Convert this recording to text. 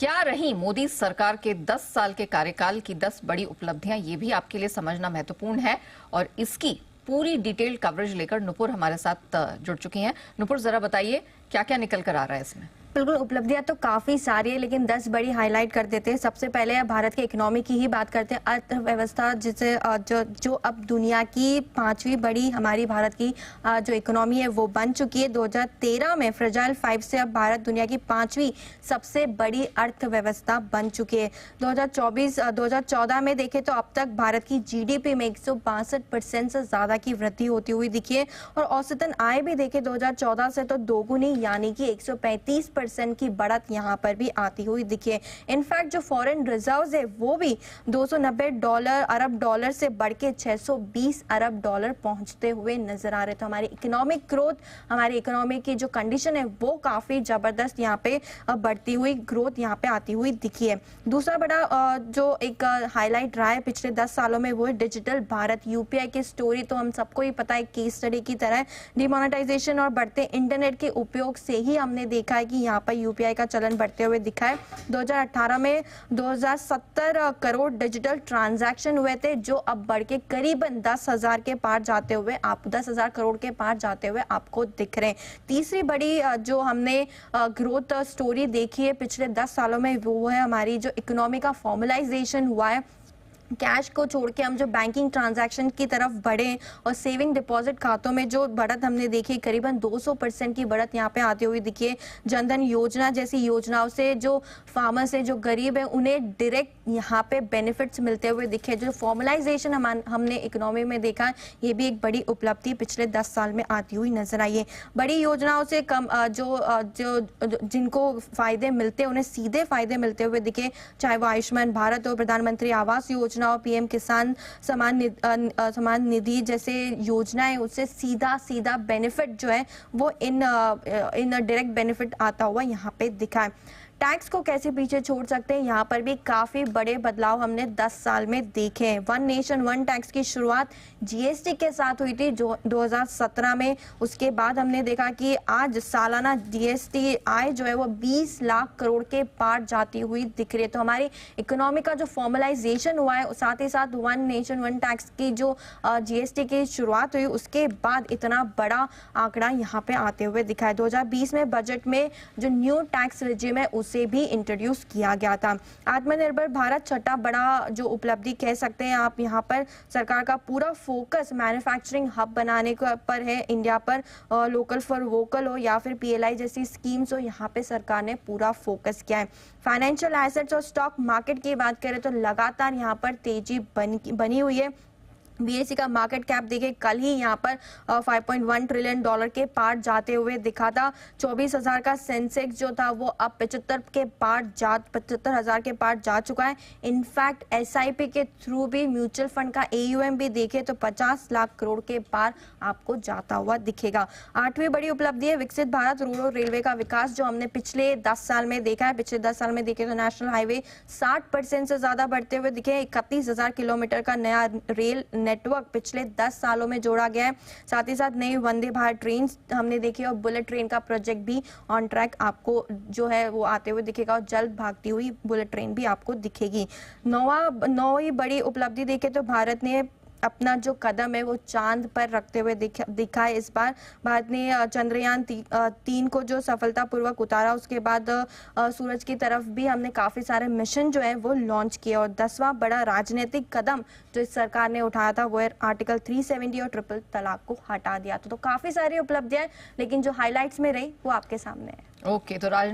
क्या रही मोदी सरकार के 10 साल के कार्यकाल की 10 बड़ी उपलब्धियां, ये भी आपके लिए समझना महत्वपूर्ण है। और इसकी पूरी डिटेल्ड कवरेज लेकर नुपुर हमारे साथ जुड़ चुकी हैं। नुपुर, जरा बताइए क्या क्या निकल कर आ रहा है इसमें। बिल्कुल, उपलब्धियां तो काफी सारी है, लेकिन 10 बड़ी हाईलाइट कर देते हैं। सबसे पहले भारत के इकोनॉमी की ही बात करते हैं। अर्थव्यवस्था जिसे जो अब दुनिया की 5वीं बड़ी हमारी भारत की जो इकोनॉमी है वो बन चुकी है। 2013 में फ्रेजाइल 5 से अब भारत दुनिया की 5वीं सबसे बड़ी अर्थव्यवस्था बन चुकी है। 2014 में देखें तो अब तक भारत की जीडीपी में 162% से ज्यादा की वृद्धि होती हुई दिखी है। और औसतन आय भी देखें 2014 से तो दोगुनी यानी कि 135% की बढ़त यहां पर भी आती हुई दिखी है। इनफैक्ट जो फॉरेन रिजर्व्स है वो भी 290 अरब डॉलर से बढ़ के 620 अरब डॉलर पहुंचते हुए नजर आ रहे। तो हमारी इकोनॉमिक ग्रोथ, हमारी इकोनॉमी की जो कंडीशन है वो काफी जबरदस्त यहाँ पे बढ़ती हुई ग्रोथ यहाँ पे आती हुई दिखी है। दूसरा बड़ा जो एक हाईलाइट रहा है पिछले 10 सालों में वो है डिजिटल भारत। यूपीआई की स्टोरी तो हम सबको ही पता है, केस स्टडी की तरह। डिमोनेटाइजेशन और बढ़ते इंटरनेट के उपयोग से ही हमने देखा है कि यहाँ पर यूपीआई का चलन बढ़ते हुए दिखा है। 2018 में 2070 करोड़ डिजिटल ट्रांजैक्शन हुए थे, जो अब बढ़ के करीबन 10,000 के पार जाते हुए 10,000 करोड़ के पार जाते हुए आपको दिख रहे हैं। तीसरी बड़ी जो हमने ग्रोथ स्टोरी देखी है पिछले 10 सालों में वो है हमारी जो इकोनॉमी का फॉर्मलाइजेशन हुआ है। कैश को छोड़ के हम जो बैंकिंग ट्रांजैक्शन की तरफ बढ़े और सेविंग डिपॉजिट खातों में जो बढ़त हमने देखी, करीबन 200% की बढ़त यहाँ पे आती हुई दिखी है। जनधन योजना जैसी योजनाओं से जो फार्मर्स है, जो गरीब है, उन्हें डायरेक्ट यहाँ पे बेनिफिट्स मिलते हुए दिखे। जो फॉर्मलाइजेशन हमने इकोनॉमी में देखा, ये भी एक बड़ी उपलब्धि पिछले 10 साल में आती हुई नजर आई है। बड़ी योजनाओं से कम जिनको फायदे मिलते हैं उन्हें सीधे फायदे मिलते हुए दिखे, चाहे वो आयुष्मान भारत हो, प्रधानमंत्री आवास योजना, पीएम किसान सम्मान निधि जैसे योजनाएं, उससे सीधा बेनिफिट जो है वो इन डायरेक्ट बेनिफिट आता हुआ यहाँ पे दिखा है। टैक्स को कैसे पीछे छोड़ सकते हैं, यहाँ पर भी काफी बड़े बदलाव हमने 10 साल में देखे हैं। वन नेशन वन टैक्स की शुरुआत जीएसटी के साथ हुई थी जो 2017 में। उसके बाद हमने देखा कि आज सालाना जीएसटी आय जो है वो 20 लाख करोड़ के पार जाती हुई दिख रही है। तो हमारी इकोनॉमी का जो फॉर्मलाइजेशन हुआ है, साथ ही साथ वन नेशन वन टैक्स की जो जीएसटी की शुरुआत हुई, उसके बाद इतना बड़ा आंकड़ा यहाँ पे आते हुए दिखा है। 2020 में बजट में जो न्यू टैक्स रिजिम है से भी इंट्रोड्यूस किया गया था। आत्मनिर्भर भारत छठा बड़ा जो उपलब्धि कह सकते हैं आप। यहाँ पर सरकार का पूरा फोकस मैन्युफैक्चरिंग हब बनाने पर है इंडिया पर। लोकल फॉर वोकल हो या फिर पीएलआई जैसी स्कीम्स हो, यहाँ पे सरकार ने पूरा फोकस किया है। फाइनेंशियल एसेट्स और स्टॉक मार्केट की बात करें तो लगातार यहाँ पर तेजी बनी हुई है। बीएसई का मार्केट कैप देखिए, कल ही यहाँ पर 5.1 ट्रिलियन डॉलर के पार जाते हुए दिखा था। 24,000 का सेंसेक्स जो था वो अब 75,000 के पार जा चुका है। इनफैक्ट एसआईपी के थ्रू भी म्यूचुअल फंड का एयूएम भी देखे तो 50 लाख करोड़ के पार आपको जाता हुआ दिखेगा। 8वीं बड़ी उपलब्धि है विकसित भारत रूरल रेलवे का विकास, जो हमने पिछले 10 साल में देखा है। पिछले 10 साल में देखे तो नेशनल हाईवे 60% से ज्यादा बढ़ते हुए दिखे। 31,000 किलोमीटर का नया रेल नेटवर्क पिछले 10 सालों में जोड़ा गया है। साथ ही साथ नई वंदे भारत ट्रेन हमने देखी और बुलेट ट्रेन का प्रोजेक्ट भी ऑन ट्रैक आपको जो है वो आते हुए दिखेगा और जल्द भागती हुई बुलेट ट्रेन भी आपको दिखेगी। नौवीं बड़ी उपलब्धि देखे तो भारत ने अपना जो कदम है वो चांद पर रखते हुए दिखा है। इस बार भारत ने चंद्रयान 3 को जो सफलतापूर्वक उतारा, उसके बाद सूरज की तरफ भी हमने काफी सारे मिशन जो है वो लॉन्च किए। और 10वां बड़ा राजनीतिक कदम जो इस सरकार ने उठाया था वो है आर्टिकल 370 और ट्रिपल तलाक को हटा दिया। तो काफी सारी उपलब्धियां, लेकिन जो हाईलाइट्स में रही वो आपके सामने है। ओके, तो राजनीति